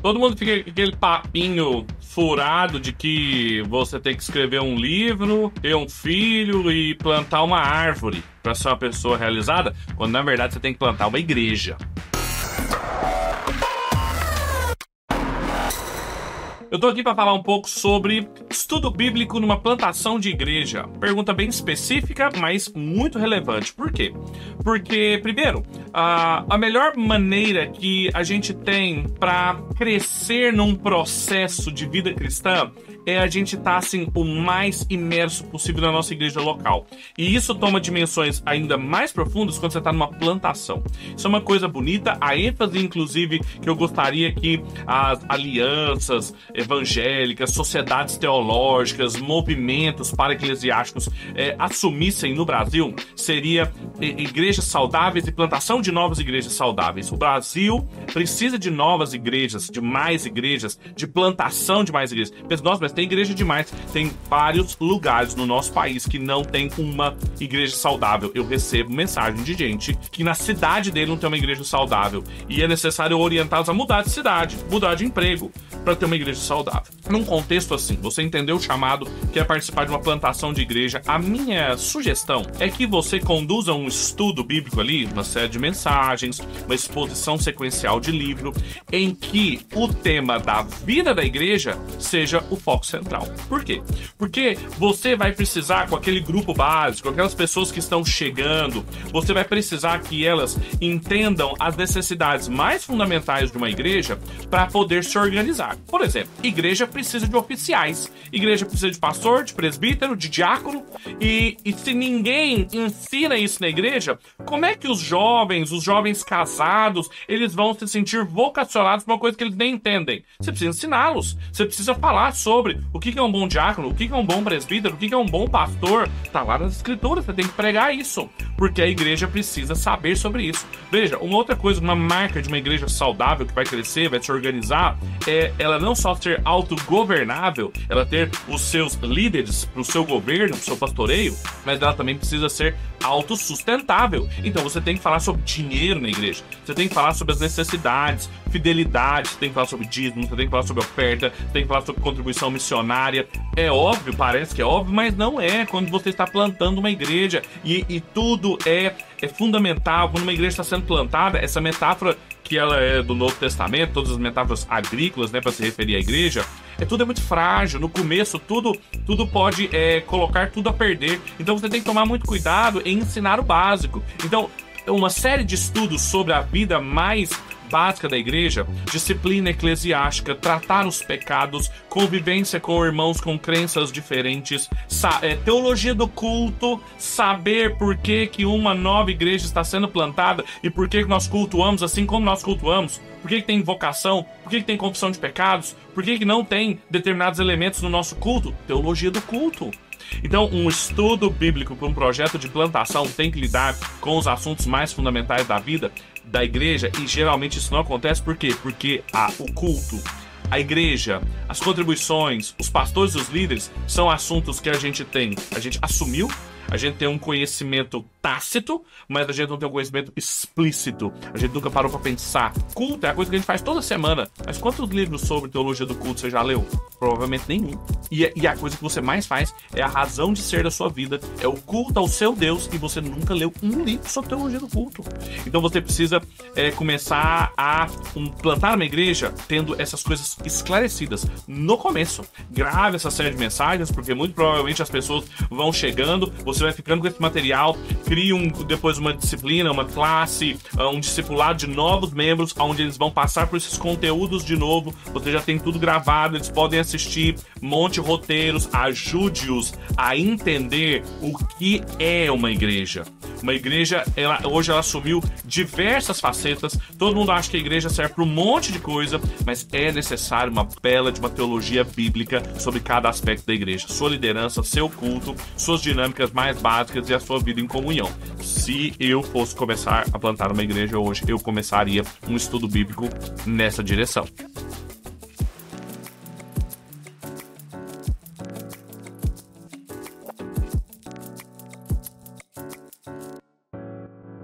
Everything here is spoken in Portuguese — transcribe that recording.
Todo mundo fica com aquele papinho furado de que você tem que escrever um livro, ter um filho e plantar uma árvore para ser uma pessoa realizada, quando na verdade você tem que plantar uma igreja. Eu tô aqui para falar um pouco sobre estudo bíblico numa plantação de igreja. Pergunta bem específica, mas muito relevante. Por quê? Porque, primeiro, a melhor maneira que a gente tem para crescer num processo de vida cristã é a gente estar assim, o mais imerso possível na nossa igreja local. E isso toma dimensões ainda mais profundas quando você está numa plantação. Isso é uma coisa bonita, a ênfase, inclusive, que eu gostaria que as alianças evangélicas, sociedades teológicas, movimentos para-eclesiásticos assumissem no Brasil, seria igrejas saudáveis e plantação de novas igrejas saudáveis. O Brasil precisa de novas igrejas, de mais igrejas, de plantação de mais igrejas. Nossa, mas tem igreja demais. Tem vários lugares no nosso país que não tem uma igreja saudável. Eu recebo mensagem de gente que na cidade dele não tem uma igreja saudável. E é necessário orientá-los a mudar de cidade, mudar de emprego, para ter uma igreja saudável. Num contexto assim, você entendeu o chamado que é participar de uma plantação de igreja, a minha sugestão é que você conduza um estudo bíblico ali, uma série de mensagens, uma exposição sequencial de livro, em que o tema da vida da igreja seja o foco central. Por quê? Porque você vai precisar, com aquele grupo básico, aquelas pessoas que estão chegando, você vai precisar que elas entendam as necessidades mais fundamentais de uma igreja para poder se organizar. Por exemplo, igreja precisa de oficiais, igreja precisa de pastor, de presbítero, de diácono, e se ninguém ensina isso na igreja, como é que os jovens casados, eles vão se sentir vocacionados para uma coisa que eles nem entendem? Você precisa ensiná-los, você precisa falar sobre o que é um bom diácono, o que é um bom presbítero, o que é um bom pastor. Tá lá nas escrituras, você tem que pregar isso, porque a igreja precisa saber sobre isso. Veja, uma outra coisa, uma marca de uma igreja saudável que vai crescer, vai se organizar, é ela não só ser autogovernável, ela ter os seus líderes pro seu governo, pro seu pastoreio, mas ela também precisa ser autossustentável. Então você tem que falar sobre dinheiro na igreja, você tem que falar sobre as necessidades, fidelidade, você tem que falar sobre dízimo, você tem que falar sobre oferta, você tem que falar sobre contribuição missionária. É óbvio, parece que é óbvio, mas não é quando você está plantando uma igreja, e tudo é fundamental. Quando uma igreja está sendo plantada, essa metáfora que ela é do Novo Testamento, todas as metáforas agrícolas, né, para se referir à igreja, tudo é muito frágil. No começo, tudo pode colocar tudo a perder. Então você tem que tomar muito cuidado em ensinar o básico. Então, uma série de estudos sobre a vida mais básica da igreja, disciplina eclesiástica, tratar os pecados, convivência com irmãos com crenças diferentes, teologia do culto, saber por que uma nova igreja está sendo plantada e por que nós cultuamos assim como nós cultuamos, por que tem invocação, por que tem confissão de pecados, por que não tem determinados elementos no nosso culto, teologia do culto. Então, um estudo bíblico para um projeto de plantação tem que lidar com os assuntos mais fundamentais da vida da igreja, e geralmente isso não acontece. Por quê? Porque o culto, a igreja, as contribuições, os pastores e os líderes são assuntos que a gente assumiu, a gente tem um conhecimento tácito, mas a gente não tem um conhecimento explícito. A gente nunca parou para pensar. Culto é a coisa que a gente faz toda semana. Mas quantos livros sobre teologia do culto você já leu? Provavelmente nenhum. E a coisa que você mais faz é a razão de ser da sua vida, é o culto ao seu Deus, e você nunca leu um livro sobre teologia do culto. Então você precisa começar a plantar uma igreja tendo essas coisas esclarecidas no começo. Grave essa série de mensagens, porque muito provavelmente as pessoas vão chegando, você vai ficando com esse material, crie depois uma disciplina, uma classe, um discipulado de novos membros, onde eles vão passar por esses conteúdos de novo. Você já tem tudo gravado, eles podem assistir, monte roteiros, ajude-os a entender o que é uma igreja. Uma igreja, hoje ela assumiu diversas facetas. Todo mundo acha que a igreja serve para um monte de coisa, mas é necessário uma bela de uma teologia bíblica sobre cada aspecto da igreja. Sua liderança, seu culto, suas dinâmicas mais básicas e a sua vida em comunhão. Se eu fosse começar a plantar uma igreja hoje, eu começaria um estudo bíblico nessa direção.